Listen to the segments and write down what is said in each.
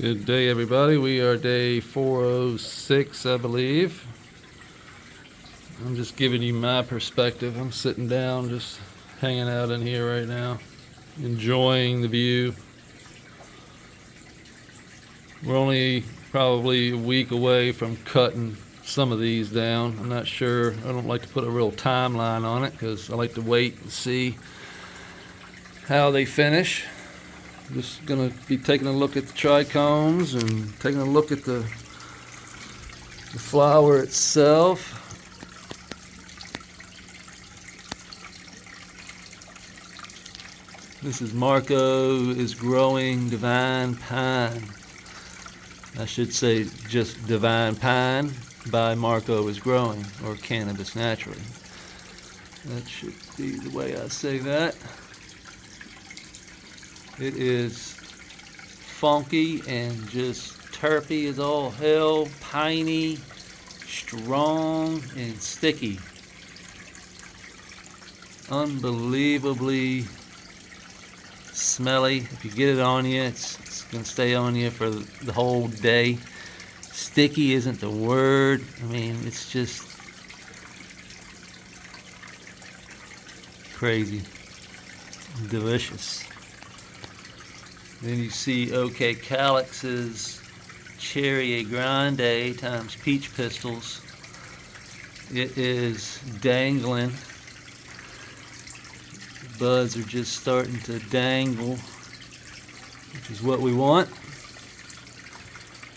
Good day, everybody. We are day 406, I believe. I'm just giving you my perspective. I'm sitting down, just hanging out in here right now, enjoying the view. We're only probably a week away from cutting some of these down. I'm not sure. I don't like to put a real timeline on it because I like to wait and see how they finish. Just gonna be taking a look at the trichomes and taking a look at the flower itself. This is Marco is growing divine pine. I should say just divine pine by Marco is growing, or cannabis naturally. That should be the way I say that. It is funky and just terpy as all hell, piney, strong, and sticky. Unbelievably smelly. If you get it on you, it's going to stay on you for the whole day. Sticky isn't the word. I mean, it's just crazy. Delicious. Then you see OK Calyx's Cherry Grande times peach pistils. It is dangling. The buds are just starting to dangle, which is what we want.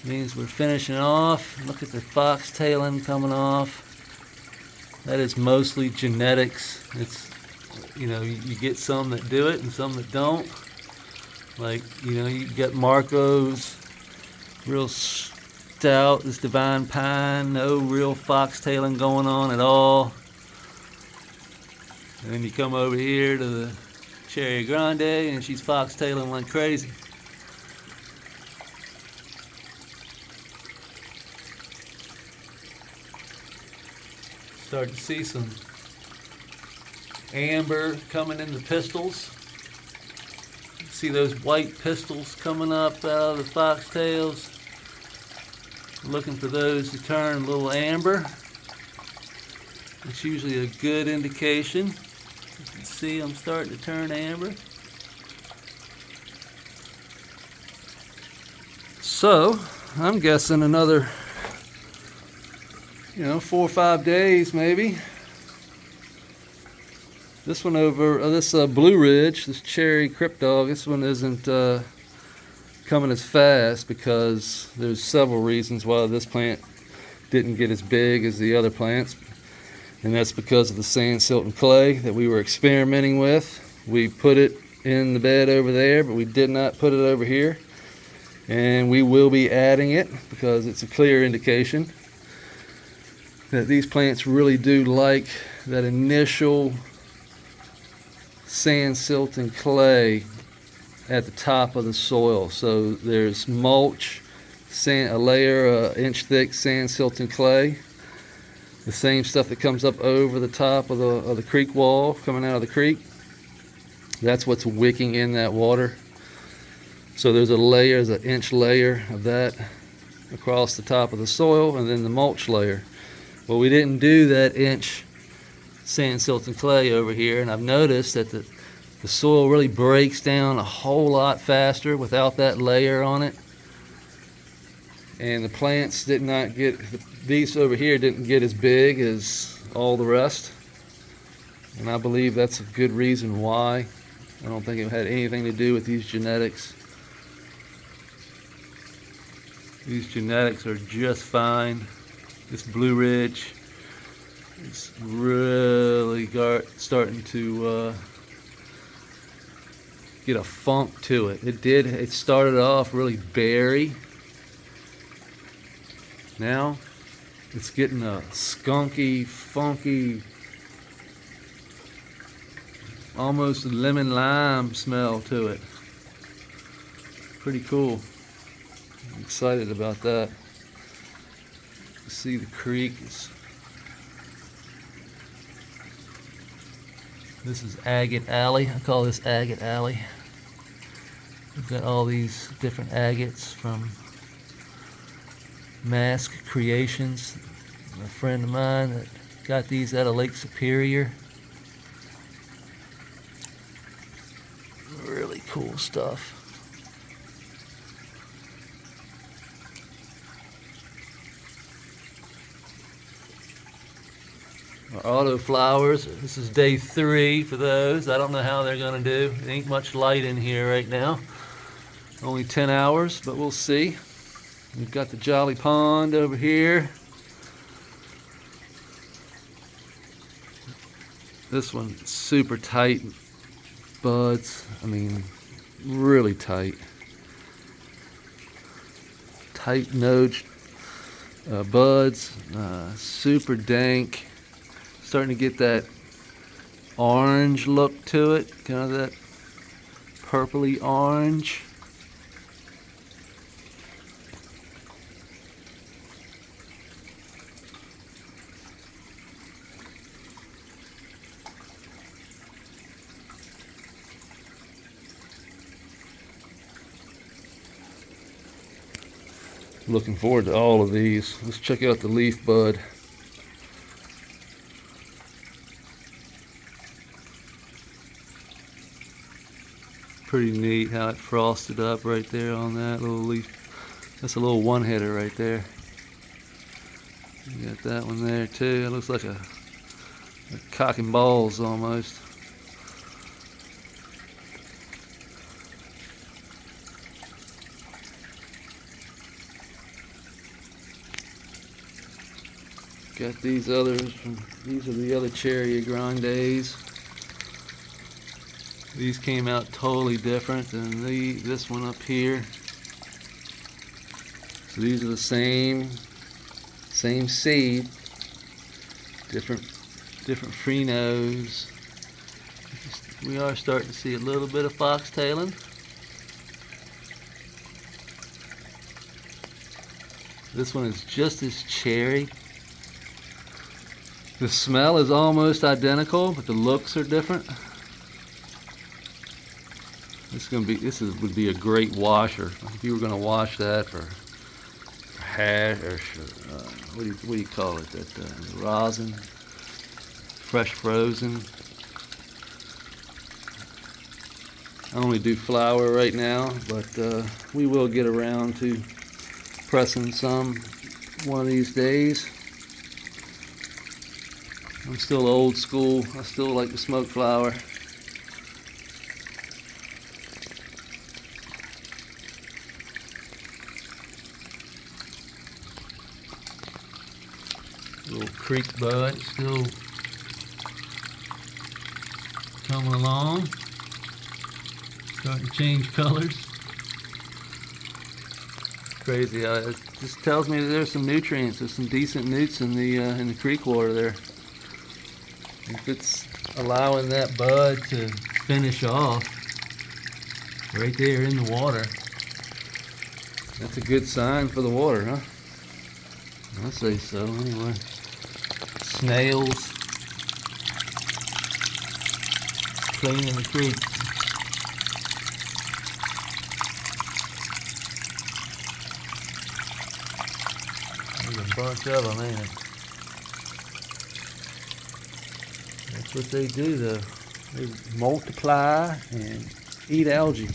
Means we're finishing off. Look at the foxtailing coming off. That is mostly genetics. It's, you get some that do it and some that don't. Like, you get Marco's real stout, this divine pine, no real foxtailing going on at all. And then you come over here to the Cherry Grande and she's foxtailing like crazy. Start to see some amber coming in the pistils. See those white pistils coming up out of the foxtails. Looking for those to turn a little amber. It's usually a good indication. You can see them starting to turn amber. So, I'm guessing another, 4 or 5 days maybe. This one over, this Blue Ridge, this Cherry Cryptog, this one isn't coming as fast because there's several reasons why this plant didn't get as big as the other plants. And that's because of the sand, silt, and clay that we were experimenting with. We put it in the bed over there, but we did not put it over here. And we will be adding it because it's a clear indication that these plants really do like that initial sand, silt, and clay at the top of the soil. So there's mulch, a layer inch thick sand, silt, and clay. The same stuff that comes up over the top of the creek wall coming out of the creek. That's what's wicking in that water. So there's an inch layer of that across the top of the soil, and then the mulch layer. Well, we didn't do that inch sand, silt, and clay over here, and I've noticed that the soil really breaks down a whole lot faster without that layer on it. And the plants did not get, these over here didn't get as big as all the rest. And I believe that's a good reason why. I don't think it had anything to do with these genetics. These genetics are just fine. This Blue Ridge is really starting to get a funk to it. It started off really berry. Now it's getting a skunky, funky, almost lemon lime smell to it. Pretty cool. I'm excited about that. You see the creek is. This is Agate Alley. I call this Agate Alley. We've got all these different agates from Mask Creations. A friend of mine that got these out of Lake Superior. Really cool stuff. Our auto flowers. This is day 3 for those. I don't know how they're gonna do. There ain't much light in here right now. Only 10 hours, but we'll see. We've got the Jolly Pond over here. This one's super tight buds. I mean, really tight. Tight node buds. Super dank. Starting to get that orange look to it, kind of that purpley orange. Looking forward to all of these. Let's check out the leaf bud. Pretty neat how it frosted up right there on that little leaf. That's a little one-hitter right there. You got that one there too. It looks like a cock and balls almost. Got these others. These are the other Cherry Grandes. These came out totally different than this one up here. So these are the same seed, different phrenos. We are starting to see a little bit of foxtailing. This one is just as cherry. The smell is almost identical, but the looks are different. This would be a great washer. If you were going to wash that for hash or what do you call it? That rosin, fresh frozen. I only do flour right now, but we will get around to pressing some one of these days. I'm still old school. I still like to smoke flour. Little creek bud still coming along, starting to change colors. Crazy how it just tells me that there's some nutrients, there's some decent newts in the creek water there. If it's allowing that bud to finish off right there in the water, that's a good sign for the water, huh? I say so anyway. Snails cleaning the creek. There's a bunch of them, ain't it? That's what they do though. They multiply and eat algae.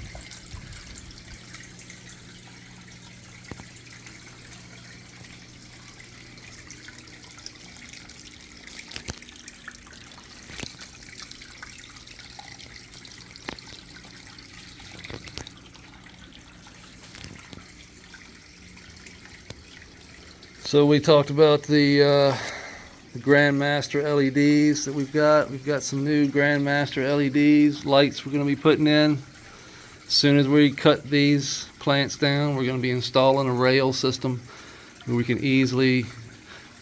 So we talked about the Grandmaster LEDs that we've got. We've got some new Grandmaster LEDs, lights we're going to be putting in. As soon as we cut these plants down, we're going to be installing a rail system where we can easily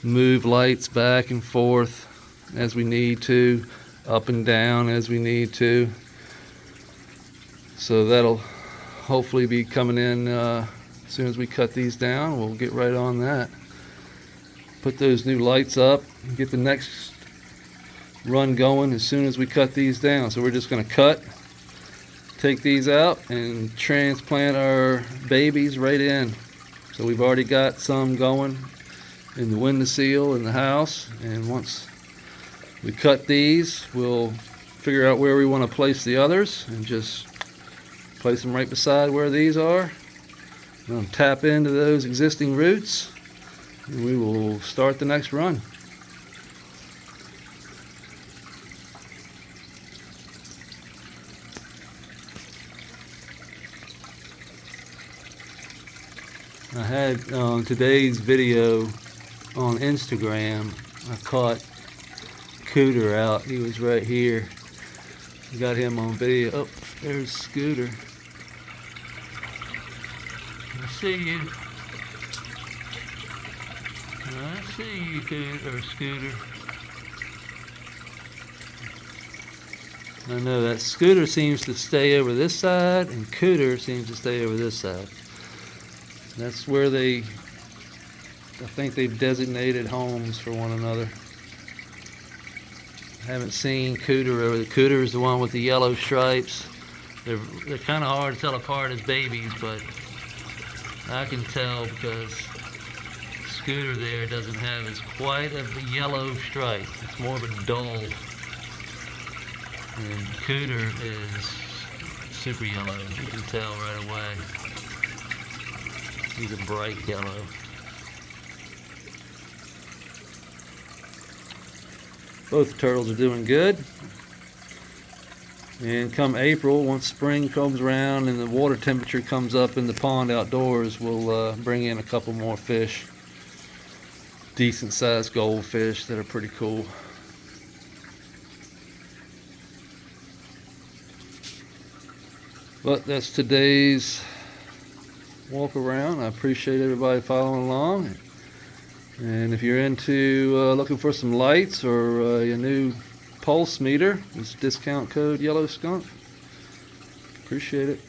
move lights back and forth as we need to, up and down as we need to. So that'll hopefully be coming in as soon as we cut these down. We'll get right on that. Put those new lights up and get the next run going as soon as we cut these down. So we're just going to cut take these out and transplant our babies right in. So we've already got some going in the windowsill in the house, and once we cut these, we'll figure out where we want to place the others and just place them right beside where these are. And tap into those existing roots, and we will start the next run. I had today's video on Instagram, I caught Cooter out. He was right here. Got him on video. Oh, there's Scooter. I see you. I see you, Cooter, or Scooter. I know that Scooter seems to stay over this side, and Cooter seems to stay over this side. That's where I think they've designated homes for one another. I haven't seen Cooter over. Cooter is the one with the yellow stripes. They're kind of hard to tell apart as babies, but I can tell because Scooter there doesn't have as quite of a yellow stripe. It's more of a dull. And Cooter is super yellow. You can tell right away. He's a bright yellow. Both turtles are doing good. And come April, once spring comes around and the water temperature comes up in the pond outdoors, we'll bring in a couple more fish. Decent sized goldfish that are pretty cool. But that's today's walk around. I appreciate everybody following along. And if you're into looking for some lights or your new pulse meter, it's discount code Yellow Skunk. Appreciate it.